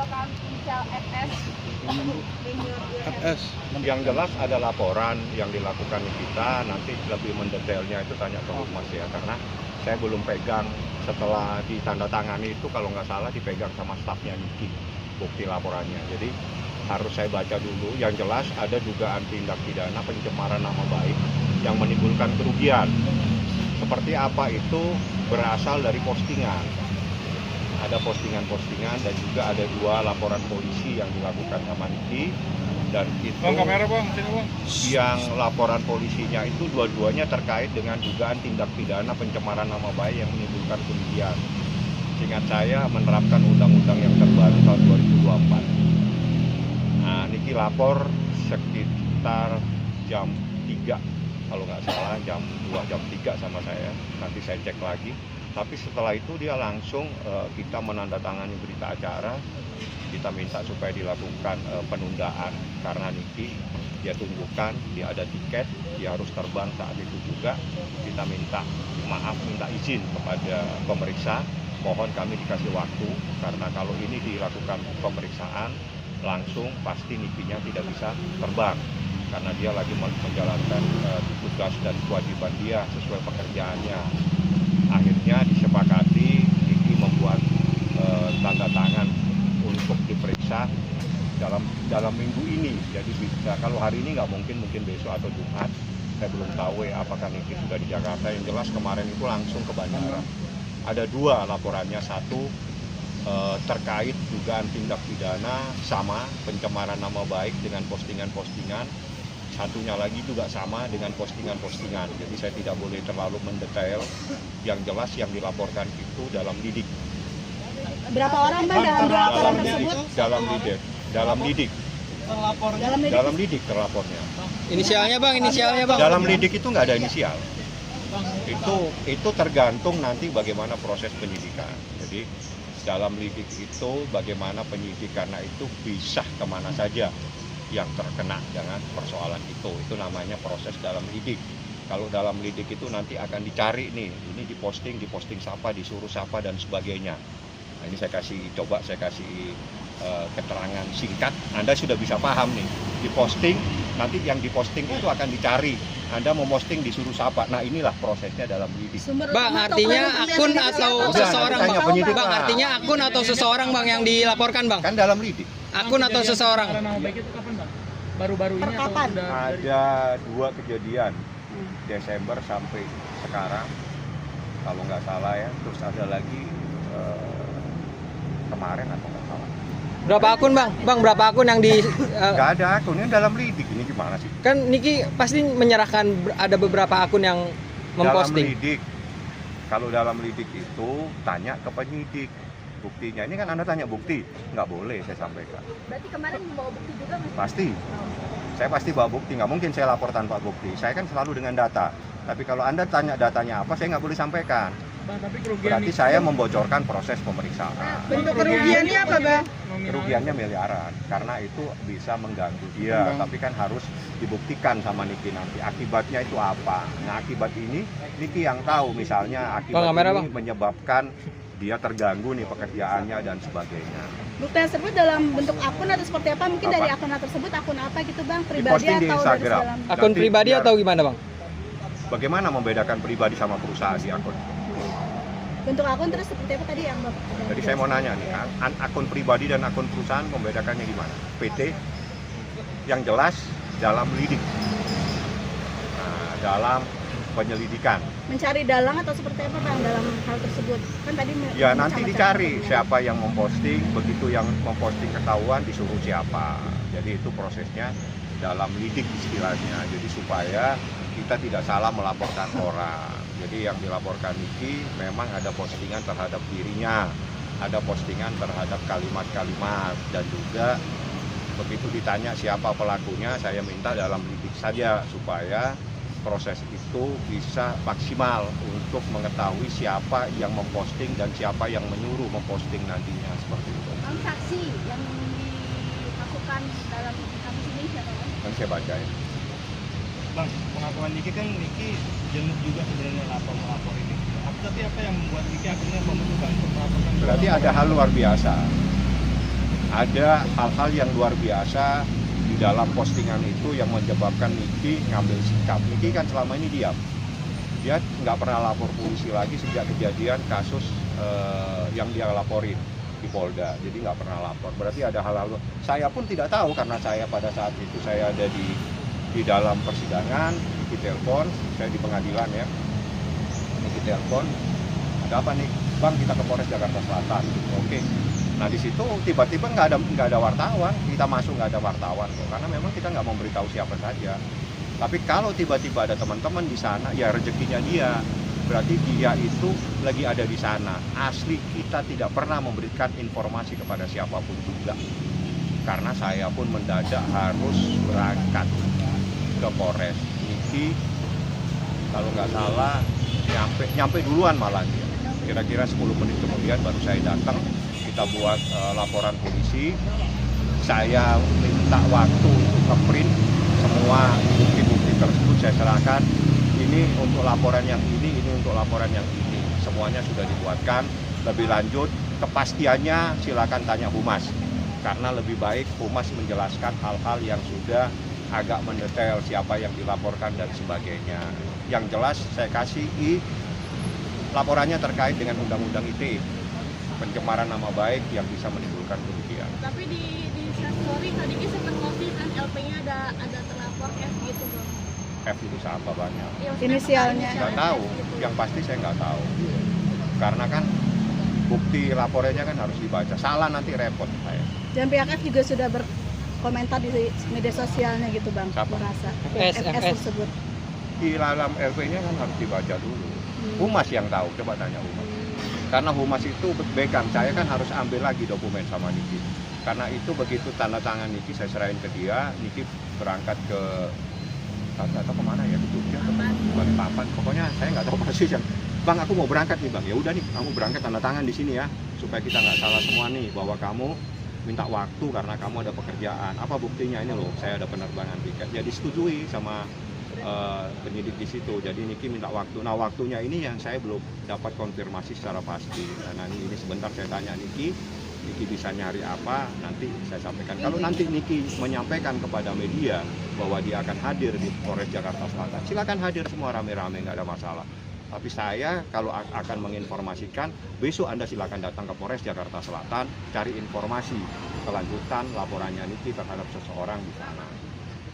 melaporkan inisial FS. FS. Yang jelas ada laporan yang dilakukan kita, nanti lebih mendetailnya itu tanya ke Humas ya, karena saya belum pegang. Setelah ditandatangani itu kalau nggak salah dipegang sama stafnya Niki bukti laporannya. Jadi harus saya baca dulu. Yang jelas ada dugaan tindak pidana pencemaran nama baik yang menimbulkan kerugian. Seperti apa itu berasal dari postingan. Ada postingan-postingan dan juga ada 2 laporan polisi yang dilakukan sama Niki. Dan itu Bang, kamera bang, sini bang. yang laporan polisinya itu dua-duanya terkait dengan dugaan tindak pidana pencemaran nama baik yang menimbulkan kerugian. Seingat saya menerapkan undang-undang yang terbaru tahun 2024. Nah, Niki lapor sekitar jam 3, kalau nggak salah jam 2, jam 3 sama saya. Nanti saya cek lagi. Tapi setelah itu dia langsung kita menandatangani berita acara. Kita minta supaya dilakukan penundaan karena Niki dia tunjukkan dia ada tiket, dia harus terbang saat itu juga. Kita minta maaf, minta izin kepada pemeriksa, mohon kami dikasih waktu karena kalau ini dilakukan pemeriksaan langsung pasti Nikinya tidak bisa terbang karena dia lagi menjalankan tugas dan kewajiban dia sesuai pekerjaannya. Akhirnya disepakati Niki membuat tanda tangan untuk diperiksa dalam minggu ini. Jadi bisa kalau hari ini nggak mungkin besok atau Jumat. Saya belum tahu ya apakah Niki sudah di Jakarta. Yang jelas kemarin itu langsung ke bandara. Ada 2 laporannya, satu terkait dugaan tindak pidana sama pencemaran nama baik dengan postingan-postingan. Satunya lagi juga sama dengan postingan-postingan. Jadi saya tidak boleh terlalu mendetail. Yang jelas yang dilaporkan itu dalam lidik. Berapa orang Bang dalam 2 laporan tersebut? Dalam lidik. Dalam lidik terlapornya. Inisialnya bang, bang. Dalam lidik itu nggak ada inisial. Itu tergantung nanti bagaimana proses penyidikan. Jadi dalam lidik itu bagaimana penyidik karena itu bisa kemana saja yang terkena dengan persoalan itu namanya proses dalam lidik. Kalau dalam lidik itu nanti akan dicari nih, ini diposting siapa, disuruh siapa dan sebagainya. Nah, ini saya kasih keterangan singkat, Anda sudah bisa paham nih, diposting, nanti yang diposting itu akan dicari, Anda mau posting disuruh siapa, nah inilah prosesnya dalam lidik. Bang, artinya akun atau seseorang bang? Bang, artinya akun atau seseorang bang yang dilaporkan bang? Kan dalam lidik. Akun atau seseorang? Nama baik itu kapan bang? Baru-baru ini atau Kapan? sudah? Ada 2 kejadian, Desember sampai sekarang, kalau nggak salah ya, terus ada lagi kemarin atau nggak salah. Berapa akun bang? Bang, berapa akun yang di... Nggak ada akunnya dalam lidik, ini gimana sih? Kan Niki pasti menyerahkan ada beberapa akun yang memposting. Dalam lidik, kalau dalam lidik itu tanya ke penyidik buktinya. Ini kan Anda tanya bukti, nggak boleh saya sampaikan. Berarti kemarin membawa bukti juga Mas? Pasti, saya pasti bawa bukti, nggak mungkin saya lapor tanpa bukti. Saya kan selalu dengan data, tapi kalau Anda tanya datanya apa, saya nggak boleh sampaikan. Bang, tapi kerugian Berarti saya membocorkan proses pemeriksaan. Bentuk kerugiannya apa Bang? Kerugiannya miliaran, karena itu bisa mengganggu dia, tapi kan harus dibuktikan sama Niki nanti akibatnya itu apa. Nah, akibat ini Niki yang tahu, misalnya akibat ini menyebabkan dia terganggu nih pekerjaannya dan sebagainya. Bukti tersebut dalam bentuk akun atau seperti apa? Mungkin dari akun tersebut akun apa gitu Bang? Pribadi Diposting di atau Instagram. dari dalam? Akun pribadi atau gimana bang? Bagaimana membedakan pribadi sama perusahaan di akun? Bentuk akun terus seperti apa tadi yang Bang? Jadi saya mau nanya nih, akun pribadi dan akun perusahaan membedakannya gimana? PT yang jelas dalam lidik, dalam penyelidikan. Mencari dalang atau seperti apa Bang dalam hal tersebut? Kan tadi Ya nanti dicari siapa yang memposting, begitu yang memposting ketahuan disuruh siapa. Jadi itu prosesnya dalam lidik istilahnya. Jadi supaya kita tidak salah melaporkan orang. Jadi yang dilaporkan Niki memang ada postingan terhadap dirinya, ada postingan terhadap kalimat-kalimat, dan juga begitu ditanya siapa pelakunya, saya minta dalam lidik saja supaya proses itu bisa maksimal untuk mengetahui siapa yang memposting dan siapa yang menyuruh memposting nantinya, seperti itu. Saksi yang dimasukkan dalam kasus ini siapa Bang? Kan saya baca ya. Bang, pengakuan Niki kan Niki jenuh juga sebenarnya melapor ini. Tapi apa yang membuat Niki akhirnya memutuskan untuk melaporkan? Berarti ada hal luar biasa. ada hal-hal yang luar biasa di dalam postingan itu yang menyebabkan Niki ngambil sikap. Niki kan selama ini diam. Dia nggak pernah lapor polisi lagi sejak kejadian kasus yang dia laporin di Polda. Jadi nggak pernah lapor. Berarti ada hal-hal. Saya pun tidak tahu karena saya pada saat itu saya ada di dalam persidangan. Niki telepon, saya di pengadilan ya. Niki telepon, ada apa nih? Bang, kita ke Polres Jakarta Selatan. Oke. Nah di situ tiba-tiba nggak ada wartawan. Kita masuk nggak ada wartawan kok. Karena memang kita nggak memberitahu siapa saja. Tapi kalau tiba-tiba ada teman-teman di sana, ya rezekinya dia. Berarti dia itu lagi ada di sana. Asli kita tidak pernah memberikan informasi kepada siapapun juga. Karena saya pun mendadak harus berangkat ke Polres. Niki kalau nggak salah nyampe duluan malah dia. Kira-kira 10 menit kemudian baru saya datang. Kita buat laporan polisi. Saya minta waktu untuk ngeprint semua bukti-bukti tersebut saya serahkan. Ini untuk laporan yang ini untuk laporan yang ini. Semuanya sudah dibuatkan. Lebih lanjut, kepastiannya silakan tanya Humas. Karena lebih baik Humas menjelaskan hal-hal yang sudah agak mendetail siapa yang dilaporkan dan sebagainya. Yang jelas saya kasih laporannya terkait dengan Undang-Undang ITE. Pencemaran nama baik yang bisa menimbulkan kerugian. Tapi di story tadi ini sempat ngopi kan LP-nya ada terlapor F gitu bang. F itu siapa banyak? Inisialnya. Nggak tahu, yang pasti saya nggak tahu. Karena kan bukti laporannya kan harus dibaca. Salah nanti repot saya. Dan pihak F juga sudah berkomentar di media sosialnya gitu bang. Siapa? Merasa FS. FS tersebut. Di dalam LP-nya kan harus dibaca dulu. Humas yang tahu, coba tanya Humas. Karena Humas itu pegang, saya kan harus ambil lagi dokumen sama Niki. Karena itu begitu tanda tangan Niki saya serahin ke dia, Niki berangkat ke nggak tahu kemana ya, ke Jogja atau bukan Papan. Pokoknya saya nggak tahu persis yang Bang aku mau berangkat nih Bang. Ya udah nih, kamu berangkat tanda tangan di sini ya, supaya kita nggak salah semua nih bahwa kamu minta waktu karena kamu ada pekerjaan. Apa buktinya ini loh, saya ada penerbangan tiket. Ya disetujui sama penyidik di situ. Jadi Niki minta waktu. Nah waktunya ini yang saya belum dapat konfirmasi secara pasti. Nah ini sebentar saya tanya Niki bisa nyari apa, nanti saya sampaikan. Kalau nanti Niki menyampaikan kepada media bahwa dia akan hadir di Polres Jakarta Selatan, silakan hadir semua rame-rame, nggak ada masalah. Tapi saya kalau akan menginformasikan, besok Anda silakan datang ke Polres Jakarta Selatan, cari informasi kelanjutan laporannya Niki terhadap seseorang di sana.